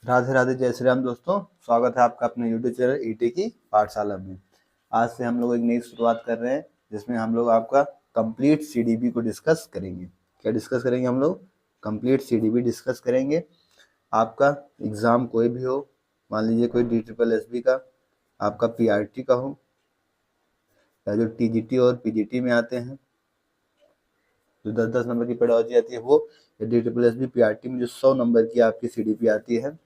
राधे राधे, जय श्री राम दोस्तों। स्वागत है आपका अपने यूट्यूब चैनल ईटी की पाठशाला में। आज से हम लोग एक नई शुरुआत कर रहे हैं जिसमें हम लोग आपका कंप्लीट सीडीपी को डिस्कस करेंगे। क्या डिस्कस करेंगे हम लोग? कंप्लीट सीडीपी डिस्कस करेंगे। आपका एग्ज़ाम कोई भी हो, मान लीजिए कोई DSSB का, आपका PRT का हो, या जो TGT और PGT में आते हैं, जो 10-10 नंबर की पेडोलॉजी आती है वो, या DSSB PRT में जो 100 नंबर की आपकी सीडीपी आती है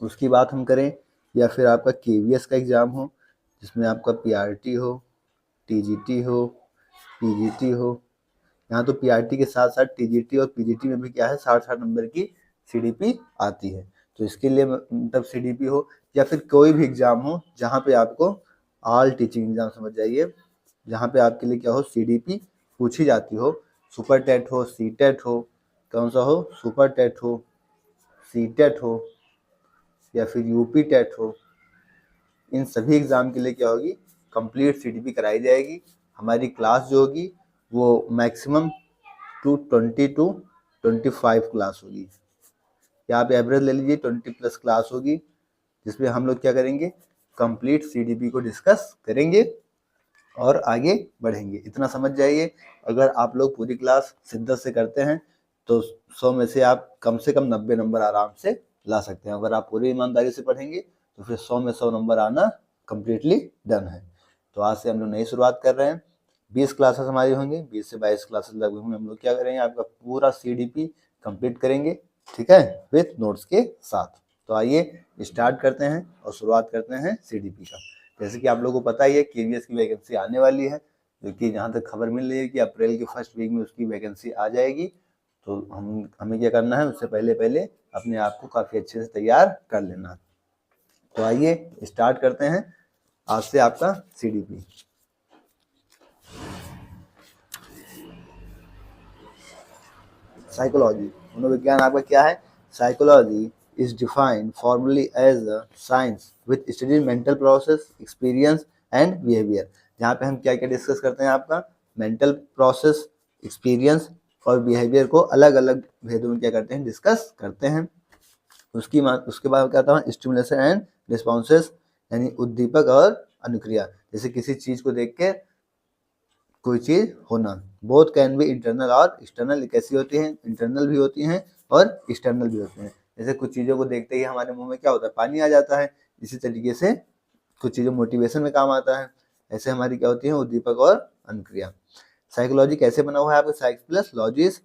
उसकी बात हम करें, या फिर आपका KVS का एग्ज़ाम हो जिसमें आपका PRT हो, TGT हो, PGT हो। यहाँ तो PRT के साथ साथ TGT और PGT में भी क्या है, 60-60 नंबर की CDP आती है। तो इसके लिए मतलब CDP हो या फिर कोई भी एग्ज़ाम हो जहाँ पे आपको ऑल टीचिंग एग्ज़ाम समझ जाइए, जहाँ पे आपके लिए क्या हो, CDP पूछी जाती हो। सुपर टेट हो, CTET हो, कौन सा हो, सुपर टेट हो, CTET हो, या फिर UP टेट हो, इन सभी एग्ज़ाम के लिए क्या होगी, कंप्लीट CDP कराई जाएगी। हमारी क्लास जो होगी वो मैक्सिमम 20 to 25 क्लास होगी, या आप एवरेज ले लीजिए 20+ क्लास होगी, जिसमें हम लोग क्या करेंगे, कंप्लीट CDP को डिस्कस करेंगे और आगे बढ़ेंगे। इतना समझ जाइए। अगर आप लोग पूरी क्लास शिद्दत से करते हैं तो 100 में से आप कम से कम 90 नंबर आराम से ला सकते हैं। अगर आप पूरी ईमानदारी से पढ़ेंगे तो फिर 100 में 100 नंबर आना कम्प्लीटली डन है। तो आज से हम लोग नई शुरुआत कर रहे हैं। 20 क्लासेस हमारी होंगी, 20 से 22 क्लासेस लगभग में हम लोग क्या करेंगे, आपका पूरा CDP कंप्लीट करेंगे, ठीक है, विथ नोट्स के साथ। तो आइए स्टार्ट करते हैं और शुरुआत करते हैं CDP का। जैसे कि आप लोगों को पता ही है, KVS की वैकेंसी आने वाली है, जो कि जहाँ तक खबर मिल रही है कि अप्रैल के फर्स्ट वीक में उसकी वैकेंसी आ जाएगी। तो हमें क्या करना है, उससे पहले पहले अपने आप को काफ़ी अच्छे से तैयार कर लेना। तो आइए स्टार्ट करते हैं आज से आपका CDP। साइकोलॉजी, मनोविज्ञान आपका क्या है? Psychology is defined formally as a science with studying mental process, experience and behavior। जहाँ पे हम क्या क्या डिस्कस करते हैं, आपका मेंटल प्रोसेस, एक्सपीरियंस और बिहेवियर को अलग अलग भेदों में क्या करते हैं, डिस्कस करते हैं। उसके बाद क्या था, स्टिमुलेशन एंड रिस्पॉन्सेस, यानी उद्दीपक और अनुक्रिया। जैसे किसी चीज़ को देख के कोई चीज़ होना। बोथ कैन बी इंटरनल और एक्सटर्नल। कैसी होती हैं, इंटरनल भी होती हैं और एक्सटर्नल भी होते हैं। जैसे कुछ चीज़ों को देखते ही हमारे मुंह में क्या होता है, पानी आ जाता है। इसी तरीके से कुछ चीज़ें मोटिवेशन में काम आता है। ऐसे हमारी क्या होती है, उद्दीपक और अनुक्रिया। साइकोलॉजी कैसे बना हुआ है, आपका साइक प्लस लॉजिस।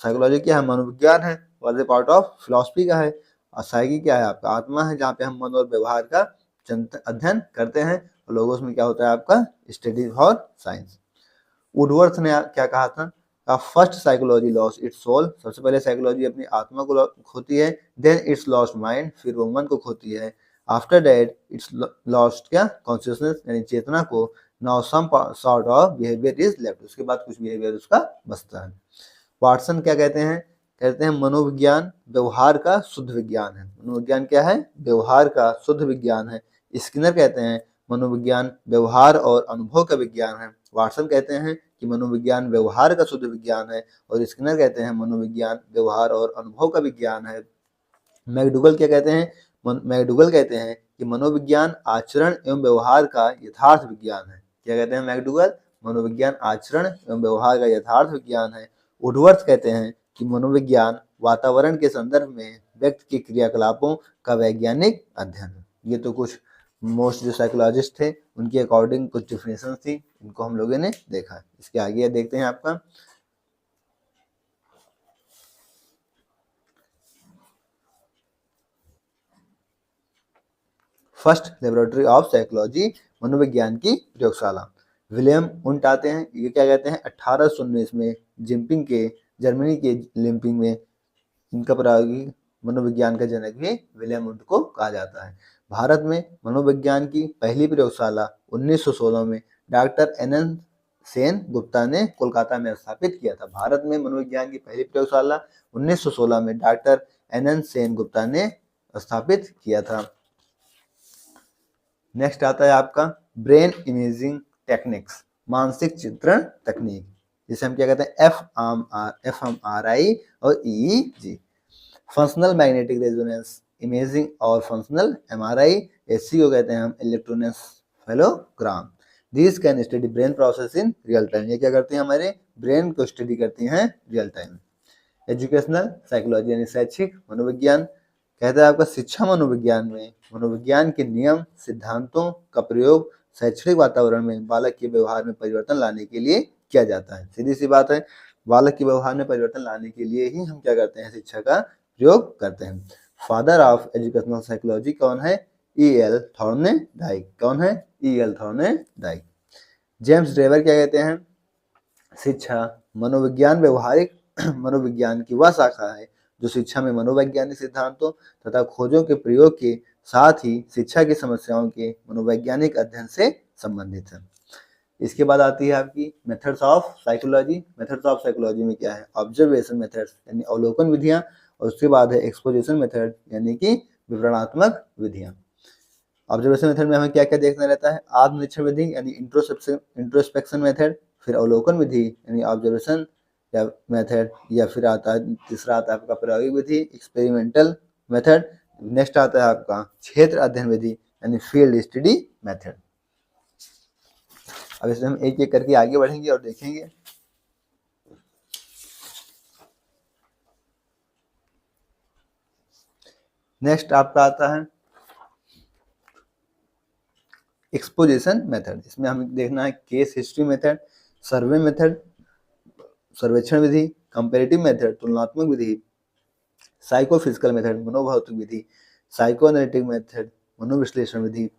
साइकोलॉजी क्या है, मनोविज्ञान है, और ए पार्ट ऑफ फिलॉसफी का है। और साइकी क्या है, आपका आत्मा है, जहाँ पे हम मन और व्यवहार का अध्ययन करते हैं। और लोगोस में क्या होता है, आपका स्टडी और साइंस। वुडवर्थ ने क्या कहा था, first psychology loss its soul. सबसे पहले साइकोलॉजी अपनी आत्मा को खोती है, देन इट्स लॉस्ट माइंड, फिर वो मन को खोती है। आफ्टर दैट इट्स लॉस्ट क्या, कॉन्शियसनेस, यानी चेतना को। Now some sort of behaviour is left, उसके बाद कुछ बिहेवियर उसका बचता है। वाटसन क्या कहते हैं, कहते हैं मनोविज्ञान व्यवहार का शुद्ध विज्ञान है। मनोविज्ञान क्या है, व्यवहार का शुद्ध विज्ञान है। स्किनर कहते हैं मनोविज्ञान व्यवहार और अनुभव का विज्ञान है। वाटसन कहते हैं कि मनोविज्ञान व्यवहार का शुद्ध विज्ञान है, और स्किनर कहते हैं मनोविज्ञान व्यवहार और अनुभव का विज्ञान है। मैकडूगल क्या कहते हैं, मैकडूगल कहते हैं कि मनोविज्ञान आचरण एवं व्यवहार का यथार्थ विज्ञान है। क्या कहते हैं मैकडूगल, मनोविज्ञान आचरण एवं व्यवहार का यथार्थ विज्ञान है। वुडवर्थ कहते हैं कि मनोविज्ञान वातावरण के संदर्भ में व्यक्ति के क्रियाकलापों का वैज्ञानिक अध्ययन है। ये तो कुछ मोस्ट जो साइकोलॉजिस्ट थे उनके अकॉर्डिंग कुछ डिफिनेशन थी, इनको हम लोगों ने देखा। इसके आगे देखते हैं आपका फर्स्ट लेबोरेटरी ऑफ साइकोलॉजी, मनोविज्ञान की प्रयोगशाला। विलियम उंट आते हैं, ये क्या कहते हैं, 1819 में जिम्पिंग के जर्मनी के लिम्पिंग में इनका प्रायोगिक मनोविज्ञान का जनक भी विलियम उंट को कहा जाता है। भारत में मनोविज्ञान की पहली प्रयोगशाला 1916 में डॉक्टर NN सेन गुप्ता ने कोलकाता में स्थापित किया था। भारत में मनोविज्ञान की पहली प्रयोगशाला 1916 में डॉक्टर NN सेन गुप्ता ने स्थापित किया था। नेक्स्ट आता है आपका ब्रेन इमेजिंग टेक्निक्स, मानसिक चित्रण तकनीक, जिसे हम क्या कहते हैं, FMRI और EEG। Functional magnetic resonance imaging और फंक्शनल MRI, SC को कहते हैं हम इलेक्ट्रोएन्सेफेलोग्राम। These can study brain process in real time। ये क्या करती हैं, हमारे ब्रेन को स्टडी करती हैं रियल टाइम। एजुकेशनल साइकोलॉजी यानी शैक्षिक मनोविज्ञान, कहता है आपका शिक्षा मनोविज्ञान में मनोविज्ञान के नियम सिद्धांतों का प्रयोग शैक्षणिक वातावरण में बालक के व्यवहार में परिवर्तन लाने के लिए किया जाता है। सीधी सी बात है, बालक के व्यवहार में परिवर्तन लाने के लिए ही हम क्या करते हैं, शिक्षा का प्रयोग करते हैं। फादर ऑफ एजुकेशनल साइकोलॉजी कौन है, E.L. थॉर्नडाइक। कौन है, E.L. थॉर्नडाइक। जेम्स ड्रेवर क्या कहते हैं, शिक्षा मनोविज्ञान व्यवहारिक मनोविज्ञान की वह शाखा है जो शिक्षा में मनोवैज्ञानिक सिद्धांतों तथा खोजों के प्रयोग के साथ ही शिक्षा की समस्याओं के मनोवैज्ञानिक अध्ययन से संबंधित है। इसके बाद आती है आपकी methods of psychology. Methods of psychology में क्या है, ऑब्जर्वेशन मेथड्स यानी अवलोकन विधियां, और उसके बाद है एक्सपोजिशन मेथड यानी कि विवरणात्मक विधियां। ऑब्जर्वेशन मेथड में हमें क्या क्या देखना रहता है, आत्मनिरीक्षण विधि यानी इंट्रोस्पेक्शन मेथड, फिर अवलोकन विधि यानी ऑब्जर्वेशन या मेथड, या फिर आता है तीसरा आता है आपका प्रायोगिक विधि एक्सपेरिमेंटल मेथड, नेक्स्ट आता है आपका क्षेत्र अध्ययन विधि यानी फील्ड स्टडी मेथड। अब इसमें हम एक एक करके आगे बढ़ेंगे और देखेंगे। नेक्स्ट आपका आता है एक्सपोजिशन मेथड। इसमें हमें देखना है case history method, survey method सर्वेक्षण विधि, कंपैरेटिव मेथड तुलनात्मक विधि, साइकोफिजिकल मेथड मनोभौतिक विधि, साइकोएनालिटिक मेथड मनोविश्लेषण विधि,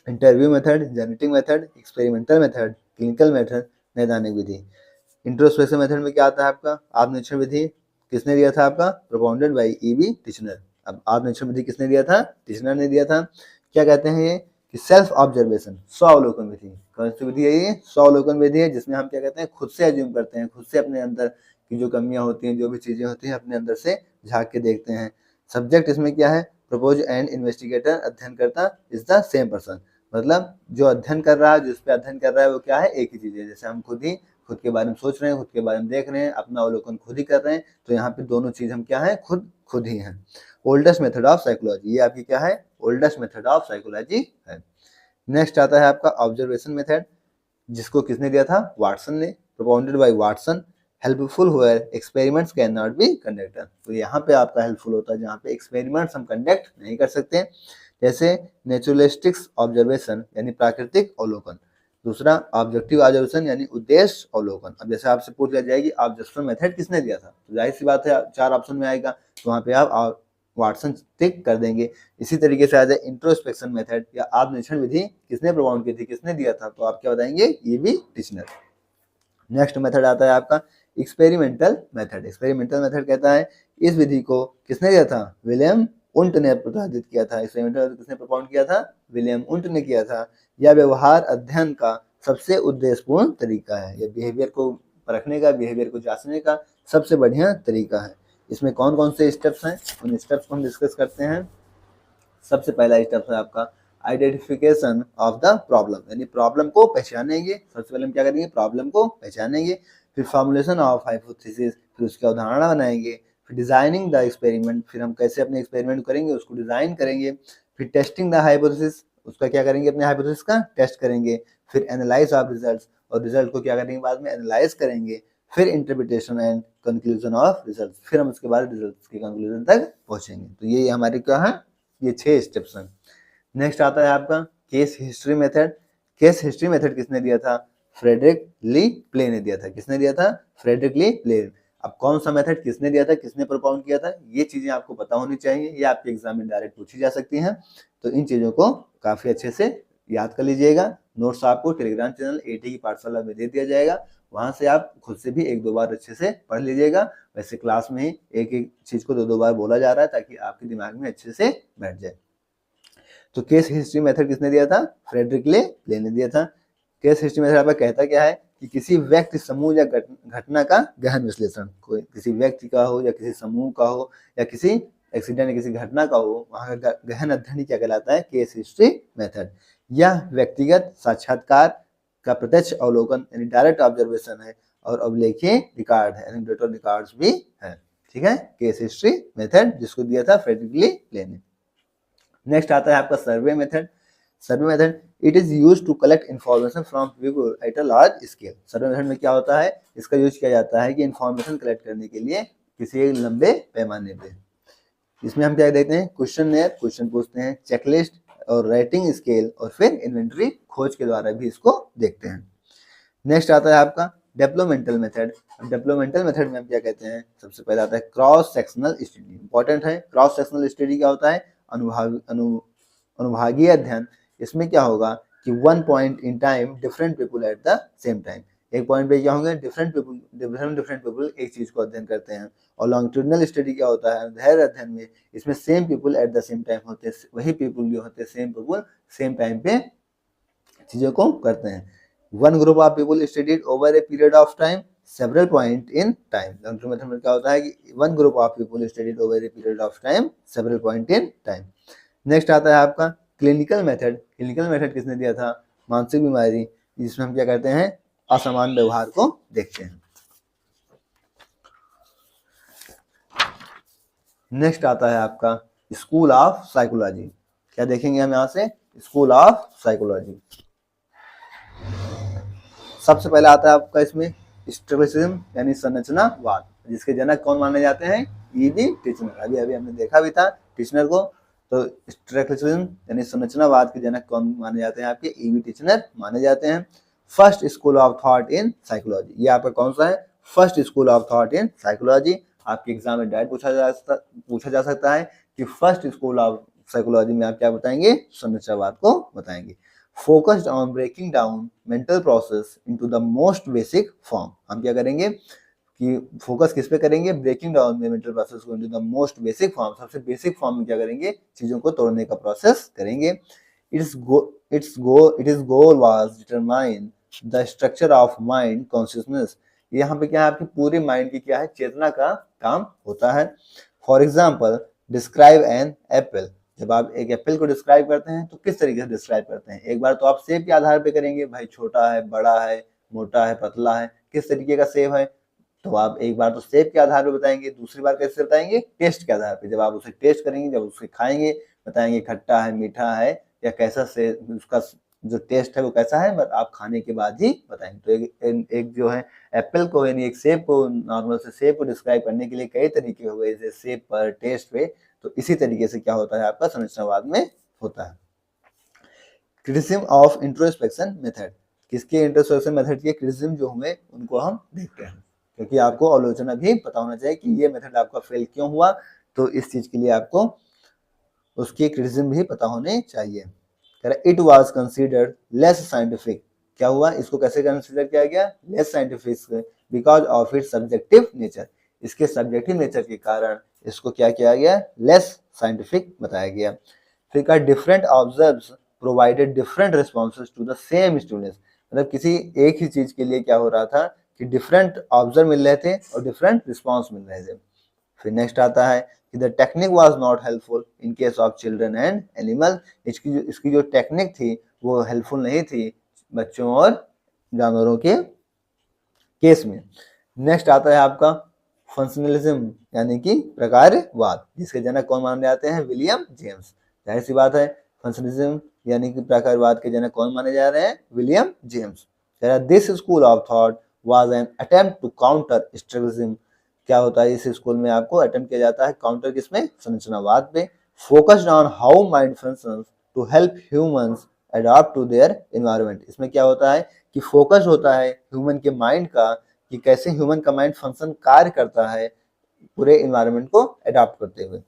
interview method genetic method, experimental method clinical method नैदानिक विधि। इंट्रोस्पेक्शन मेथड में क्या आता है आपका आत्मनिरीक्षण विधि, किसने दिया था आपका, प्रोपाउंडेड बाय E.B. टिचनर। अब आत्मनिरीक्षण विधि किसने दिया था, टिचनर ने दिया था। क्या कहते हैं ये कि सेल्फ ऑब्जर्वेशन स्वावलोकन विधि। कौन सी विधि है ये, स्वावलोकन विधि है, जिसमें हम क्या कहते हैं खुद से एज्यूम करते हैं, खुद से अपने अंदर की जो कमियां होती हैं, जो भी चीजें होती हैं अपने अंदर से झांक के देखते हैं। सब्जेक्ट इसमें क्या है, प्रपोज एंड इन्वेस्टिगेटर, अध्ययन करता इज द सेम पर्सन, मतलब जो अध्ययन कर रहा है, जिस पे अध्ययन कर रहा है वो क्या है, एक ही चीज है। जैसे हम खुद के बारे में सोच रहे हैं, खुद के बारे में देख रहे हैं, अपना अवलोकन खुद ही कर रहे हैं, तो यहाँ पे दोनों चीज हम क्या है, खुद ही हैं। ओल्डेस्ट मेथड ऑफ साइकोलॉजी, ये आपकी क्या है, ओल्डेस्ट मेथड ऑफ साइकोलॉजी है। नेक्स्ट आता है आपका ऑब्जर्वेशन मेथड, जिसको किसने दिया था, वाटसन ने, propounded by Watson, helpful where experiments can not be conducted. तो यहाँ पे आपका हेल्पफुल होता है जहाँ पे एक्सपेरिमेंट्स हम कंडक्ट नहीं कर सकते, जैसे नेचुरलिस्टिक्स ऑब्जर्वेशन यानी प्राकृतिक अवलोकन, दूसरा ऑब्जेक्टिव ऑब्जर्वेशन यानी उद्देश्य अवलोकन। अब जैसे आपसे पूछ लिया जाएगी ऑब्जर्वेशन मेथड किसने दिया था, तो जाहिर सी बात है 4 ऑप्शन में आएगा, तो वहाँ पे आप वाटसन टिक कर देंगे। इसी तरीके से आ जाए इंट्रोस्पेक्शन मेथड या आत्मनिरीक्षण विधि किसने प्रमाण की थी, किसने दिया था, तो आप क्या बताएंगे, E.B. टिचनर। नेक्स्ट मेथड आता है आपका एक्सपेरिमेंटल मेथड। एक्सपेरिमेंटल मेथड कहता है इस विधि को किसने दिया था, विलियम उंट ने प्रतिपादित किया था। एक्सपेरिमेंटल किसने प्रपोज किया था, विलियम उंट ने किया था। यह व्यवहार अध्ययन का सबसे उद्देश्यपूर्ण तरीका है, यह बिहेवियर को परखने का, बिहेवियर को जांचने का सबसे बढ़िया तरीका है। इसमें कौन कौन से स्टेप्स हैं, उन स्टेप्स को हम डिस्कस करते हैं। सबसे पहला स्टेप है आपका आइडेंटिफिकेशन ऑफ द प्रॉब्लम, यानी प्रॉब्लम को पहचानेंगे। सबसे पहले हम क्या करेंगे, प्रॉब्लम को पहचानेंगे, फिर फॉर्मुलेशन ऑफ हाइपोथेसिस, फिर उसकी अवधारणा बनाएंगे, फिर डिजाइनिंग द एक्सपेरिमेंट, फिर हम कैसे अपने एक्सपेरिमेंट करेंगे उसको डिजाइन करेंगे, फिर टेस्टिंग द हाइपोथेसिस, उसका क्या करेंगे, अपने हाइपोथेसिस का टेस्ट करेंगे, फिर एनालाइज ऑफ रिजल्ट्स, और रिजल्ट को क्या करेंगे बाद में एनालाइज करेंगे, फिर interpretation and conclusion of results, फिर हम उसके बाद रिजल्ट्स के कंक्लूजन तक पहुंचेंगे। तो ये हमारे क्या है, ये 6 स्टेप्स हैं। नेक्स्ट आता है आपका case history method. Case history method किसने दिया था, फ्रेडरिक ली प्ले ने दिया था। किसने दिया था, फ्रेडरिक ली प्ले। अब कौन सा मेथड किसने दिया था, किसने प्रोपाउंड किया था, ये चीजें आपको पता होनी चाहिए, ये आपके एग्जाम में डायरेक्ट पूछी जा सकती हैं, तो इन चीजों को काफी अच्छे से याद कर लीजिएगा। नोट्स आपको टेलीग्राम चैनल AT की पाठशाला में दे दिया जाएगा, वहां से आप खुद से भी 1-2 बार अच्छे से पढ़ लीजिएगा। वैसे क्लास में ही एक चीज को 2-2 बार बोला जा रहा है ताकि आपके दिमाग में अच्छे से बैठ जाए। तो केस हिस्ट्री मेथड किसने दिया था, फ्रेडरिक ले प्ले ने दिया था। केस हिस्ट्री मेथड आपका कहता क्या है कि किसी व्यक्ति, समूह या घटना का गहन विश्लेषण, कोई किसी व्यक्ति का हो या किसी समूह का हो या किसी एक्सीडेंट या किसी घटना का हो, वहां का गहन अध्ययन क्या कहलाता है, केस हिस्ट्री मेथड। यह व्यक्तिगत साक्षात्कार का प्रत्यक्ष अवलोकन यानी डायरेक्ट ऑब्जर्वेशन है, और अभिलेखीय रिकॉर्ड है, यानी डेटा रिकॉर्ड्स भी है। ठीक है, केस हिस्ट्री मेथड जिसको दिया था फ्रेडरिक प्ले ने। नेक्स्ट आता है आपका survey method. Survey method it is use to collect information from people at a large scale. Survey method में क्या होता है, इसका यूज किया जाता है कि इन्फॉर्मेशन कलेक्ट करने के लिए किसी एक लंबे पैमाने पे। इसमें हम क्या देखते हैं, क्वेश्चन पूछते हैं, चेकलिस्ट और राइटिंग स्केल और फिर इन्वेंटरी खोज के द्वारा भी इसको देखते हैं। नेक्स्ट आता है आपका डेवलपमेंटल मेथड। डेवलपमेंटल मेथड में हम क्या कहते हैं, सबसे पहले आता है क्रॉस सेक्शनल स्टडी। इंपॉर्टेंट है, क्रॉस सेक्शनल स्टडी क्या होता है, अनुभागीय अध्ययन। इसमें क्या होगा कि one point in time different people at the same time. एक पॉइंट पे क्या होंगे, डिफरेंट पीपल एक चीज को अध्ययन करते हैं। और लॉन्गिट्यूडिनल स्टडी क्या होता है, धैर्य अध्ययन में इसमें same people at the same time होते हैं, वही पीपल जो होते हैं सेम पीपल सेम टाइम पे चीजों को करते हैं। One group of people studied over a period of time several point in time. Longitudinal method में क्या होता है कि one group of people studied over a period of time several point in time. Next आता है आपका clinical method. Clinical method किसने दिया था, मानसिक बीमारी, जिसमें हम क्या करते हैं, असमान व्यवहार को देखते हैं। नेक्स्ट आता है आपका स्कूल ऑफ साइकोलॉजी। क्या देखेंगे हम यहाँ से, स्कूल ऑफ साइकोलॉजी। सबसे पहले आता है आपका इसमें स्ट्रक्चरलिज्म यानी संरचनावाद, जिसके जनक कौन माने जाते हैं, ईबी टिचनर। अभी हमने देखा भी था टिचनर को। तो स्ट्रक्चरलिज्म यानी संरचनावाद के जनक कौन माने जाते हैं, आपके ईबी टिचनर माने जाते हैं। First school of thought in psychology, ये आपका कौन सा है, first school of thought in psychology. आपके एग्जाम में डायरेक्ट पूछा जा सकता है कि फर्स्ट स्कूल ऑफ साइकोलॉजी में आप क्या बताएंगे, संरचनावाद को बताएंगे। Focused on breaking down mental process into the most basic form. हम क्या करेंगे कि फोकस किस पे करेंगे, ब्रेकिंग डाउन में मेंटल प्रोसेस को into the most basic form, सबसे बेसिक फॉर्म में क्या करेंगे, चीजों को तोड़ने का प्रोसेस करेंगे। Its goal was determine the structure of mind consciousness. यहाँ पे क्या है, आपकी पूरे माइंड की क्या है, चेतना का काम होता है। For example describe an apple. जब आप एक एप्पल को डिस्क्राइब करते हैं तो किस तरीके से डिस्क्राइब करते हैं, एक बार तो आप शेप के आधार पे करेंगे, भाई छोटा है, बड़ा है, मोटा है, पतला है, किस तरीके का शेप है, तो आप एक बार तो शेप के आधार पे बताएंगे, दूसरी बार कैसे बताएंगे, टेस्ट के आधार पे। जब आप उसे टेस्ट करेंगे, जब उसे खाएंगे, बताएंगे खट्टा है, मीठा है, या कैसा से उसका जो टेस्ट है वो कैसा है, बट आप खाने के बाद ही बताएंगे। तो एक जो है एप्पल को यानी एक सेब को, नॉर्मल से सेब को डिस्क्राइब करने के लिए कई तरीके हो गए, जैसे सेब पर, टेस्ट पे। तो इसी तरीके से क्या होता है आपका संरचनावाद में होता है। क्रिटिसिज्म ऑफ इंट्रोस्पेक्शन मेथड, किसके इंट्रोस्पेक्शन मेथड के क्रिटिसिज्म जो हुए उनको हम देखते हैं, क्योंकि आपको आलोचना भी पता होना चाहिए कि ये मेथड आपका फेल क्यों हुआ, तो इस चीज के लिए आपको उसकी क्रिटिसिज्म भी पता होने चाहिए। It was considered less scientific. क्या हुआ, इसको कैसे कंसिडर किया गया, less scientific, because of its subjective nature. इसके सब्जेक्टिव नेचर के कारण इसको क्या किया गया, लेस साइंटिफिक बताया गया। फिर का different observes provided different responses to the same students. मतलब किसी एक ही चीज के लिए क्या हो रहा था कि डिफरेंट ऑब्जर्व मिल रहे थे और डिफरेंट रिस्पॉन्स मिल रहे थे। फिर नेक्स्ट आता है कि the technique was not helpful in case of children and animal. इसकी जो टेक्निक थी वो हेल्पफुल नहीं थी बच्चों और जानवरों के केस में। नेक्स्ट आता है आपका फंक्शनलिज्म यानी कि प्रकारवाद, जिसके जनक कौन माने जाते हैं, विलियम जेम्स। जाहिर सी बात है, फंक्शनलिज्म यानी कि प्रकारवाद के जनक कौन माने जा रहे हैं, William James. This school of thought was an attempt to counter structuralism. क्या होता है, इस स्कूल में आपको अटेम्प्ट किया जाता है काउंटर किसमें, संरचनावाद पे। Focused on how mind functions to help humans adopt to their environment. इसमें क्या होता है कि फोकस होता है ह्यूमन के माइंड का, कि कैसे ह्यूमन का माइंड फंक्शन कार्य करता है पूरे एनवायरनमेंट को अडॉप्ट करते हुए।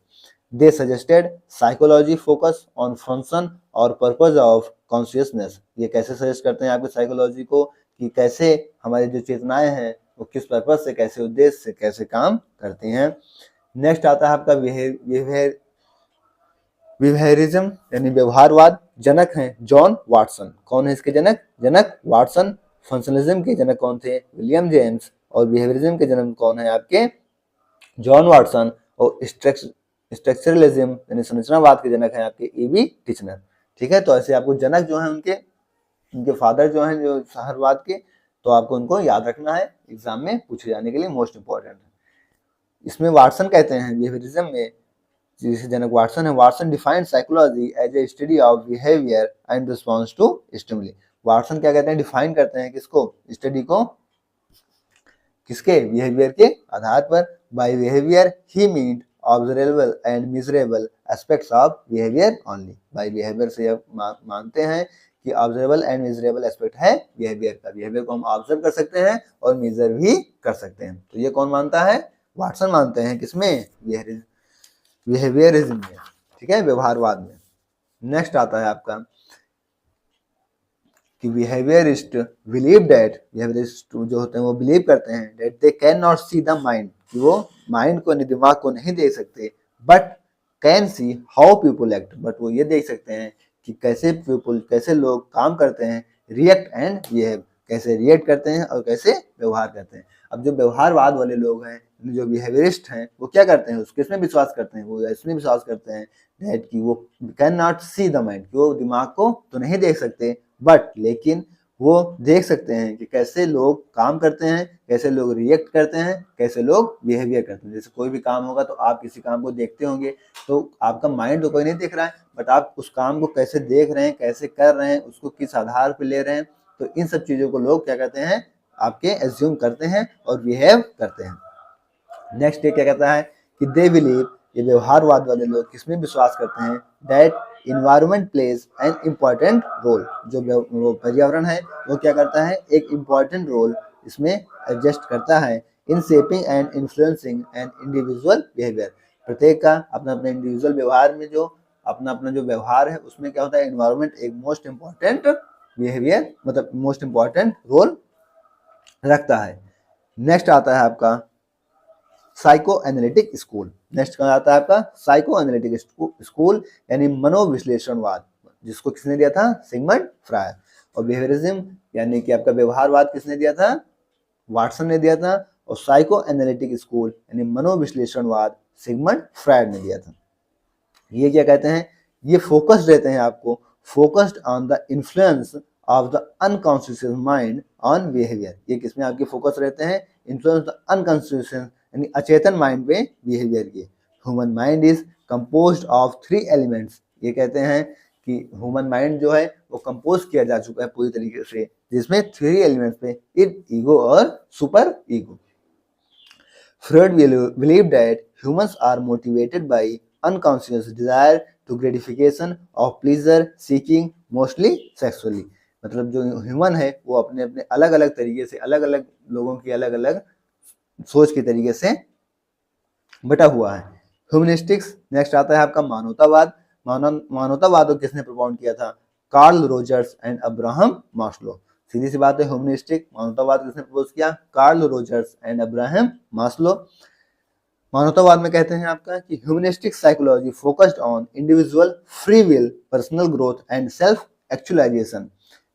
दे suggested psychology focus on function और पर्पस ऑफ कॉन्शियसनेस। ये कैसे सजेस्ट करते हैं आपके साइकोलॉजी को, कि कैसे हमारी जो चेतनाएं हैं वो किस पर्पस से, कैसे उद्देश्य से कैसे काम करती हैं। नेक्स्ट आता है आपका बिहेवियरिज्म यानी व्यवहारवाद। जनक हैं जॉन वाटसन। कौन है इसके जनक वाटसन। फंक्शनलिज्म के जनक कौन थे, विलियम जेम्स। और बिहेवियरिज्म के जनक कौन है आपके, जॉन वाटसन। और स्ट्रक्चरलिज्म यानी संरचनावाद के जनक हैं आपके ईबी टिचनर। ठीक है, तो ऐसे आपको जनक जो है उनके फादर जो हैं जो शहरवाद के, तो आपको उनको याद रखना है, एग्जाम में पूछे जाने के लिए मोस्ट इंपॉर्टेंट है। इसमें वाटसन कहते हैं बिहेवियरिज्म में, जिसे जनक वाटसन है, Watson defined psychology as a study of behaviour and response to stimuli. Watson क्या कहते हैं, डिफाइन करते हैं किसको, स्टडी को, किसके, बिहेवियर के आधार पर। By behaviour he mean observable and measurable aspects of behaviour only. By behaviour से आप मानते हैं कि ऑब्जर्वेबल एंड मेजरेबल एस्पेक्ट है बिहेवियर का, बिहेवियर को हम ऑब्जर्व कर सकते हैं और मेजर भी कर सकते हैं। तो ये कौन मानता है, वाटसन मानते हैं, किसमें, बिहेवियरिज्म में, ठीक है, व्यवहारवाद में। नेक्स्ट आता है आपका कि बिहेवियरिस्ट बिलीव दैट, बिहेवियरिस्ट जो होते हैं वो बिलीव करते हैं that they can not see the mind, कि वो माइंड को, दिमाग को नहीं देख सकते, but can see how people act, but वो ये देख सकते हैं कि कैसे पीपल, कैसे लोग काम करते हैं, रिएक्ट एंड बिहेव, कैसे रिएक्ट करते हैं और कैसे व्यवहार करते हैं। अब जो व्यवहारवाद वाले लोग हैं, जो बिहेवियरिस्ट हैं, वो क्या करते हैं, उसके इसमें विश्वास करते हैं, वो इसमें विश्वास करते हैं दैट कि वो can not see the mind, कि वो दिमाग को तो नहीं देख सकते, बट लेकिन वो देख सकते हैं कि कैसे लोग काम करते हैं, कैसे लोग रिएक्ट करते हैं, कैसे लोग बिहेवियर करते हैं। जैसे कोई भी काम होगा तो आप किसी काम को देखते होंगे, तो आपका माइंड तो कोई नहीं देख रहा है, बट आप उस काम को कैसे देख रहे हैं, कैसे कर रहे हैं, उसको किस आधार पर ले रहे हैं, तो इन सब चीजों को लोग क्या कहते हैं, आपके एज्यूम करते हैं और बिहेव करते हैं। नेक्स्ट ये क्या कहता है कि दे बिलीव, ये व्यवहारवाद वाले लोग किसमें विश्वास करते हैं, that environment plays an important role, जो पर्यावरण है वो क्या करता है, एक इम्पॉर्टेंट रोल इसमें एडजस्ट करता है in shaping and influencing an individual behaviour. प्रत्येक का अपना अपना इंडिविजुअल व्यवहार में जो अपना अपना जो व्यवहार है उसमें क्या होता है, इन्वायरमेंट एक मोस्ट इम्पॉर्टेंट बिहेवियर, मतलब मोस्ट इम्पॉर्टेंट रोल रखता है। नेक्स्ट आता है आपका साइको एनालिटिक स्कूल। नेक्स्ट कहा जाता है आपका साइको एनालिटिक स्कूल, यानी मनोविश्लेषणवाद, जिसको किसने दिया था, सिगमंड फ्रायड। और बिहेवियरिज्म यानी कि आपका व्यवहारवाद किसने दिया था, वाटसन ने दिया था। और साइको एनालिटिक स्कूल यानी मनोविश्लेषणवाद सिगमंड फ्रायड ने दिया था। ये क्या कहते हैं, ये फोकस्ड रहते हैं, आपको focused on the influence of the unconscious mind on behaviour. ये किसमें आपके फोकस रहते हैं, इन्फ्लुएंस द अनकॉन्शियस यानी अचेतन माइंड पे बिहेवियर के। Human mind is composed of 3 elements. ये कहते हैं कि ह्यूमन माइंड जो है वो कंपोज किया जा चुका है पूरी तरीके से, जिसमें 3 एलिमेंट्स पे, ईगो और super ego. Freud believe that humans are motivated by unconscious desire to gratification of pleasure seeking, mostly sexually. मतलब जो ह्यूमन है वो अपने अपने अलग अलग तरीके से, अलग अलग लोगों की अलग अलग सोच के तरीके से बटा हुआ है। ह्यूमनिस्टिक्स। नेक्स्ट आता है आपका मानवतावाद। मानवतावाद को किसने प्रपोज किया था, Carl Rogers and Abraham Maslow. सीधी सी बात है, ह्यूमनिस्टिक मानवतावाद किसने प्रपोज किया, Carl Rogers and Abraham Maslow. मानवतावाद में कहते हैं आपका कि humanistic psychology focused on individual free will, personal growth and self actualisation.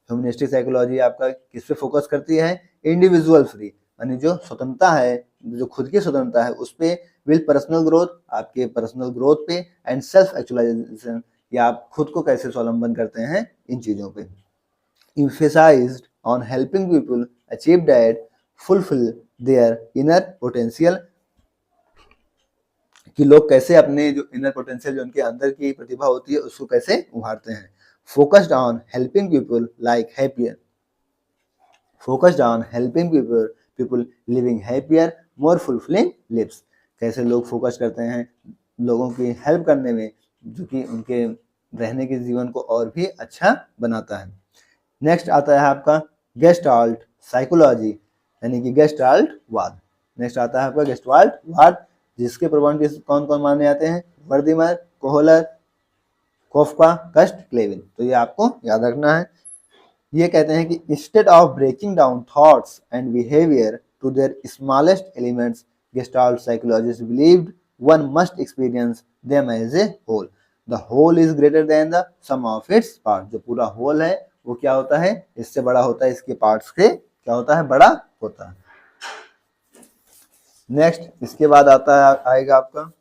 Humanistic psychology आपका किस पे फोकस करती है, इंडिविजुअल फ्री यानी जो स्वतंत्रता है, जो खुद की स्वतंत्रता है उस पे, विल पर्सनल ग्रोथ आपके पर्सनल ग्रोथ पे, एंड सेल्फ एक्चुअलाइजेशन या आप खुद को कैसे स्वावलंबन करते हैं इन चीजों पे। emphasized on helping people achieve that fulfill their inner potential, कि लोग कैसे अपने जो इनर पोटेंशियल, जो उनके अंदर की प्रतिभा होती है उसको कैसे उभारते हैं। Focused on helping people like happier, focused on helping people living happier more fulfilling lives. कैसे लोग फोकस करते हैं लोगों की हेल्प करने में, जो कि उनके रहने के जीवन को और भी अच्छा बनाता है। नेक्स्ट आता है आपका गेस्टाल्ट साइकोलॉजी यानी कि गेस्टाल्ट वाद। नेक्स्ट आता है आपका गेस्टाल्ट वाद, जिसके प्रमाण कौन कौन माने जाते हैं, वर्दीमर, कोहलर, कोफका, कस्ट, क्लेविन। तो ये आपको याद रखना है। ये कहते हैं कि instead of breaking down thoughts and behaviour to their smallest elements, gestalt psychologist believed one must experience them as a whole. The whole is greater than the sum of its part. जो पूरा whole है वो क्या होता है, इससे बड़ा होता है, इसके पार्ट्स से क्या होता है, बड़ा होता है। नेक्स्ट इसके बाद आएगा आपका,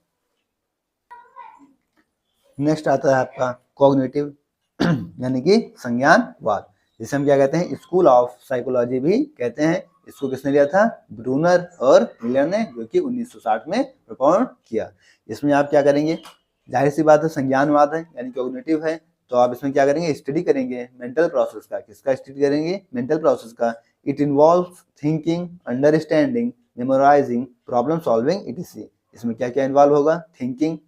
नेक्स्ट आता है आपका कॉग्निटिव यानी कि संज्ञानवाद, जिसे हम क्या कहते हैं, स्कूल ऑफ साइकोलॉजी भी कहते हैं। इसको किसने लिया था? ब्रूनर और मिलर ने, जो कि 1960 में प्रपोज किया। इसमें आप क्या करेंगे? जाहिर सी बात है संज्ञानवाद है यानी कॉग्निटिव है, तो आप इसमें क्या करेंगे? स्टडी करेंगे मेंटल प्रोसेस का। किसका स्टडी करेंगे? मेंटल प्रोसेस का। It involves thinking, understanding, memorising, problem solving etc। इसमें क्या क्या इन्वॉल्व होगा? थिंकिंग,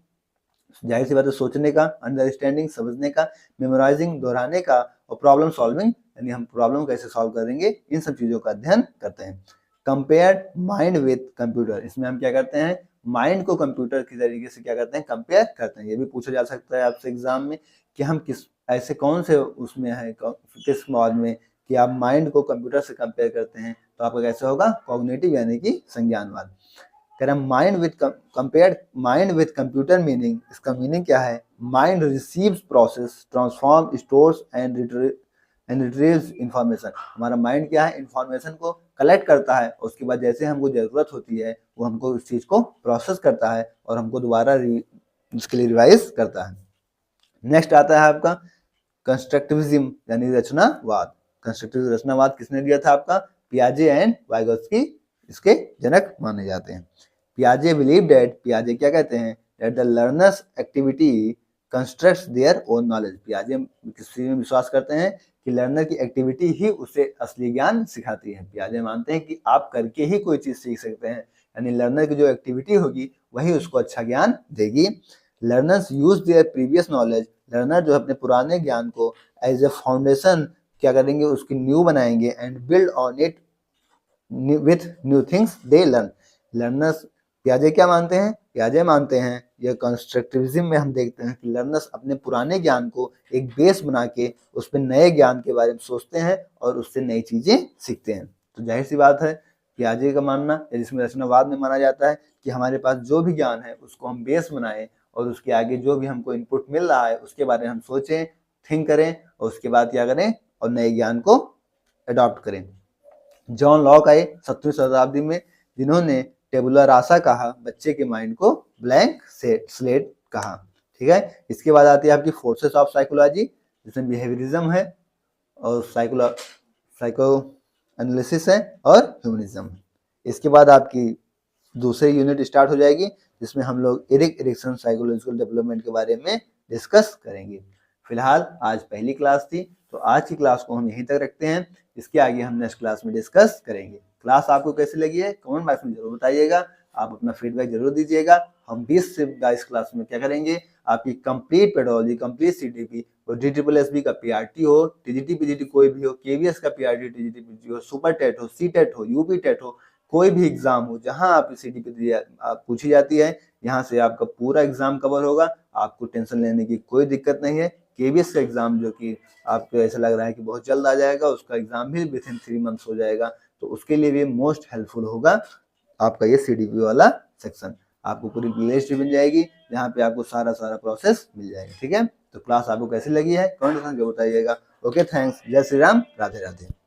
जाहिर सी बात है सोचने का, अंडरस्टैंडिंग समझने का, मेमोराइजिंग दोहराने का, और प्रॉब्लम सॉल्विंग यानी हम प्रॉब्लम कैसे सॉल्व करेंगे, इन सब चीजों का अध्ययन करते हैं। कंपेयर माइंड विद कंप्यूटर, इसमें हम क्या करते हैं? माइंड को कंप्यूटर की तरीके से क्या करते हैं? कंपेयर करते हैं। ये भी पूछा जा सकता है आपसे एग्जाम में कि हम किस ऐसे कौन से उसमें है, किस मॉड में कि आप माइंड को कंप्यूटर से कंपेयर करते हैं, तो आपका कैसे होगा? कॉग्निटिव यानी कि संज्ञानवाद। कह रहा mind with compare mind with computer meaning, इसका मीनिंग क्या है? Mind receives process transform stores and retrieves information. हमारा माइंड क्या है? इंफॉर्मेशन को कलेक्ट करता है, उसके बाद जैसे हमको जरूरत होती है वो हमको उस चीज को प्रोसेस करता है और हमको दोबारा उसके लिए रिवाइज करता है। नेक्स्ट आता है आपका कंस्ट्रक्टिविज्म यानी रचनावाद। कंस्ट्रक्टिव रचनावाद किसने दिया था? आपका पियाजे एंड वाइगोत्स्की इसके जनक माने जाते हैं। पियाजे बिलीव दैट, पियाजे क्या कहते हैं? That the learner's activity constructs their own knowledge. पियाजे किसी में विश्वास करते हैं कि लर्नर की एक्टिविटी ही उसे असली ज्ञान सिखाती है। पियाजे मानते हैं कि आप करके ही कोई चीज सीख सकते हैं, यानी लर्नर की जो एक्टिविटी होगी वही उसको अच्छा ज्ञान देगी। Learners use their previous knowledge, learner जो अपने पुराने ज्ञान को एज ए फाउंडेशन क्या करेंगे? उसकी न्यू बनाएंगे। And build on it with new things they learn. Learners पियाजे क्या मानते हैं? पियाजे मानते हैं, यह कंस्ट्रक्टिविज्म में हम देखते हैं कि लर्नर्स अपने पुराने ज्ञान को एक बेस बना के उस पर नए ज्ञान के बारे में सोचते हैं और उससे नई चीजें सीखते हैं। तो जाहिर सी बात है पियाजे का मानना, जिसमें रचनावाद में माना जाता है कि हमारे पास जो भी ज्ञान है उसको हम बेस बनाएं और उसके आगे जो भी हमको इनपुट मिल रहा है उसके बारे में हम सोचें, थिंक करें और उसके बाद क्या करें? और नए ज्ञान को अडॉप्ट करें। जॉन लॉक आए 17वीं शताब्दी में, जिन्होंने टेबुला रासा कहा, बच्चे के माइंड को ब्लैंक स्लेट कहा। ठीक है, इसके बाद आती है आपकी फोर्सेस ऑफ साइकोलॉजी, जिसमें बिहेवियरिज्म है और साइको एनालिसिस है और ह्यूमनिज्म। इसके बाद आपकी दूसरी यूनिट स्टार्ट हो जाएगी, जिसमें हम लोग एरिक एरिक्सन साइकोलॉजिकल डेवलपमेंट के बारे में डिस्कस करेंगे। फिलहाल आज पहली क्लास थी, तो आज की क्लास को हम यहीं तक रखते हैं। इसके आगे हम नेक्स्ट क्लास में डिस्कस करेंगे। क्लास आपको कैसी लगी है कमेंट बॉक्स में जरूर बताइएगा, आप अपना फीडबैक जरूर दीजिएगा। हम 20 से 22 क्लास में क्या करेंगे? आपकी कंप्लीट पेडोलॉजी, कंप्लीट सीडीपी और DSSB का PRT हो, TGT PGT कोई भी हो, KVS का PRT TGT PGT हो, सुपर टेट हो, CTET हो, UP टेट हो, कोई भी एग्जाम हो जहां आप CDP पूछी जाती है, यहाँ से आपका पूरा एग्जाम कवर होगा। आपको टेंशन लेने की कोई दिक्कत नहीं है। KVS का एग्जाम जो कि आपको ऐसा लग रहा है कि बहुत जल्द आ जाएगा, उसका एग्जाम भी विथिन 3 मंथ्स हो जाएगा, तो उसके लिए भी मोस्ट हेल्पफुल होगा आपका ये CDP वाला सेक्शन। आपको पूरी प्लेलिस्ट मिल जाएगी जहाँ पे आपको सारा प्रोसेस मिल जाएगा। ठीक है, तो क्लास आपको कैसी लगी है कमेंट सेक्शन में बताइएगा। Okay, thanks. जय श्री राम, राधे राधे।